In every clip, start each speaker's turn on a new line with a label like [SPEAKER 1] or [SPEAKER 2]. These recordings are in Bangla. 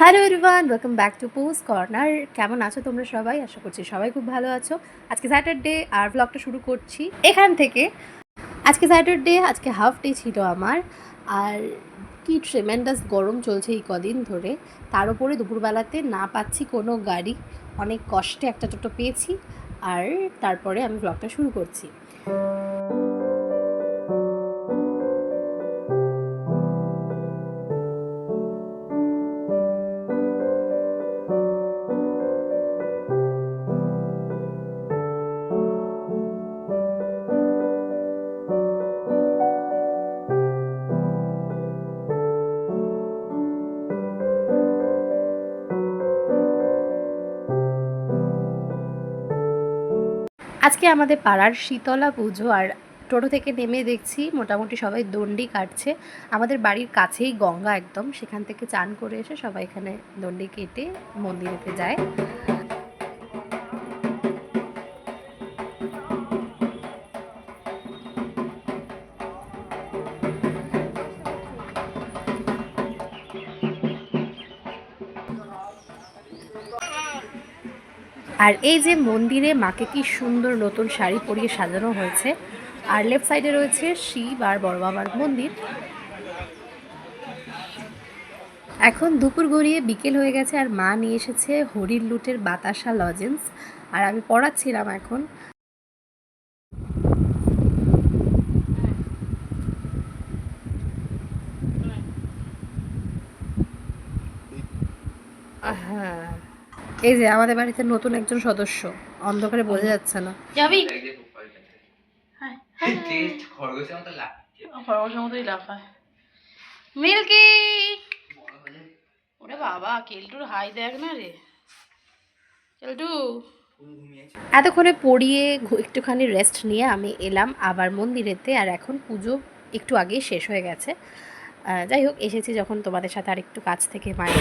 [SPEAKER 1] Hello everyone, welcome back to post corner. কেমন আছো তোমরা সবাই? আশা করছি সবাই খুব ভালো আছো। আজকে স্যাটারডে আর ব্লগটা শুরু করছি এখান থেকে। আজকে স্যাটারডে, আজকে হাফ ডে ছিল আমার। আর কি ট্রেমেন্ডাস গরম চলছে এই কদিন ধরে। তার উপরে দুপুরবেলাতে না পাচ্ছি কোনো গাড়ি, অনেক কষ্টে একটা টোটো পেয়েছি। আর তারপরে আমি ব্লগটা শুরু করছি। আজকে আমাদের পাড়ার শীতলা পুজো, আর টোটো থেকে নেমে দেখছি মোটামুটি সবাই দণ্ডি কাটছে। আমাদের বাড়ির কাছেই গঙ্গা একদম, সেখান থেকে চান করে এসে সবাই এখানে দণ্ডি কেটে মন্দিরেতে যায়। আর এই যে মন্দিরে মাকে কি সুন্দর নতুন শাড়ি পরিয়ে সাজানো হয়েছে। আর লেফট সাইডে রয়েছে শিব আর বড় বাবার মন্দির। এখন দুপুর গড়িয়ে বিকেল হয়ে গেছে, আর মা নিয়ে এসেছে হরির লুটের বাতাসা লজেন্স, আর আমি পড়াচ্ছিলাম এখন। হ্যাঁ, এই যে আমাদের বাড়িতে নতুন একজন সদস্য, অন্ধকারে বোঝা যাচ্ছে না। যাবি? খরগোশের মতোই লাফায় মিল্কি। ওরে বাবা, কেলটুর হাই দেখ না রে কেলটু। এতক্ষণে পড়িয়ে একটুখানি রেস্ট নিয়ে আমি এলাম আবার মন্দিরেতে। আর এখন পুজো একটু আগেই শেষ হয়ে গেছে। যাই হোক, এসেছি যখন তোমাদের সাথে আর একটু কাছ থেকে মায়ের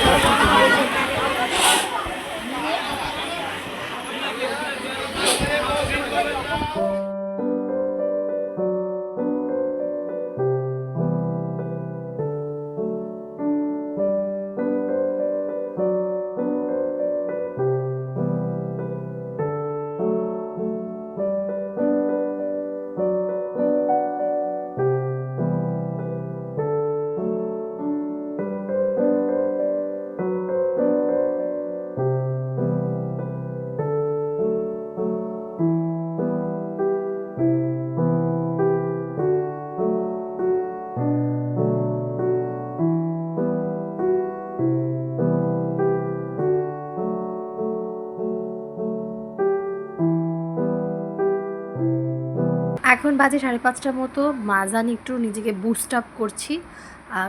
[SPEAKER 1] এখন বাজে 5:30টার মতো। মাজান একটু নিজেকে বুস্ট আপ করছি,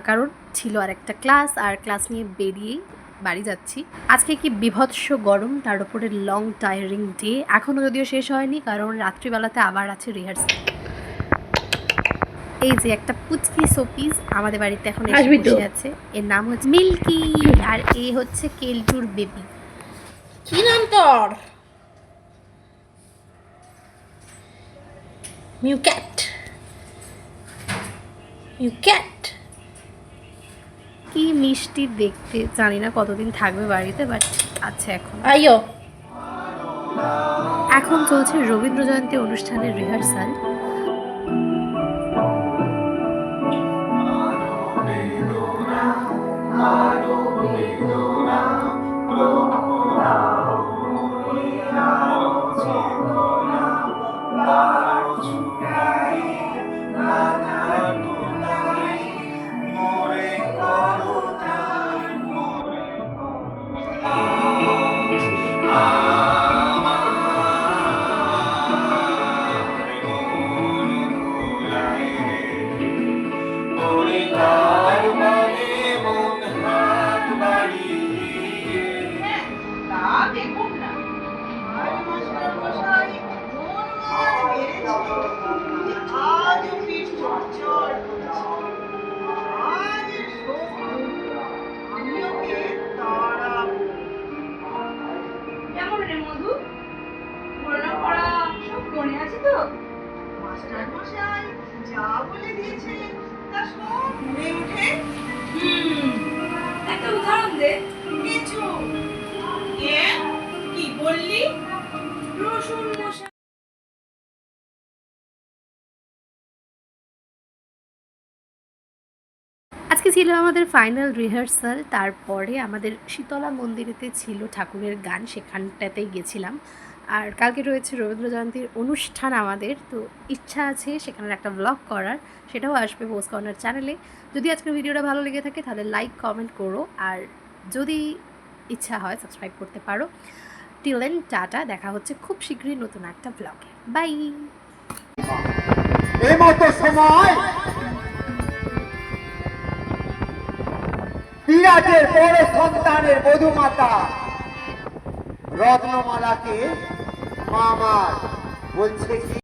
[SPEAKER 1] কারণ ছিল আর একটা ক্লাস, আর ক্লাস নিয়ে বেরিয়েই বাড়ি যাচ্ছি। আজকে কি বিভৎস গরম, তার উপরে লং টায়ারিং ডে। এখনও যদিও শেষ হয়নি, কারণ রাত্রিবেলাতে আবার আছে রিহার্সাল। এই যে একটা পুচকি শোপিস আমাদের বাড়িতে এখন এসে বসে আছে, এর নাম হচ্ছে মিল্কি, আর এ হচ্ছে কেলটুর বেবি। কি নাম তোর? মিউক্যাট। মিউক্যাট কি মিষ্টি দেখতে। জানি না কতদিন থাকবে বাড়িতে, বাট আছে এখন। আইও। এখন চলছে রবীন্দ্র জয়ন্তী অনুষ্ঠানের রিহার্সাল।
[SPEAKER 2] যা বলে দিয়েছিলেন তা সব মনে ওঠে। একটা উদাহরণ দে। কিছু
[SPEAKER 3] কি বললি?
[SPEAKER 2] রসুন মশাই।
[SPEAKER 1] আজকে ছিল আমাদের ফাইনাল রিহার্সাল, তারপরে আমাদের শীতলা মন্দিরেতে ছিল ঠাকুরের গান, সেখানটাতেই গেছিলাম। আর কালকে রয়েছে রবীন্দ্র জয়ন্তীর অনুষ্ঠান আমাদের, তো ইচ্ছা আছে সেখানের একটা ব্লগ করার, সেটাও আসবে পোস্ট কর্নার চ্যানেলে। যদি আজকের ভিডিওটা ভালো লেগে থাকে তাহলে লাইক কমেন্ট করো, আর যদি ইচ্ছা হয় সাবস্ক্রাইব করতে পারো। টিল দেন টাটা, দেখা হচ্ছে খুব শীঘ্রই নতুন একটা ব্লগে। বাই।
[SPEAKER 4] এই মতো সময় বিরাটের বড় সন্তানের বধূমাতা রত্নমালাকে মামা বলছে কি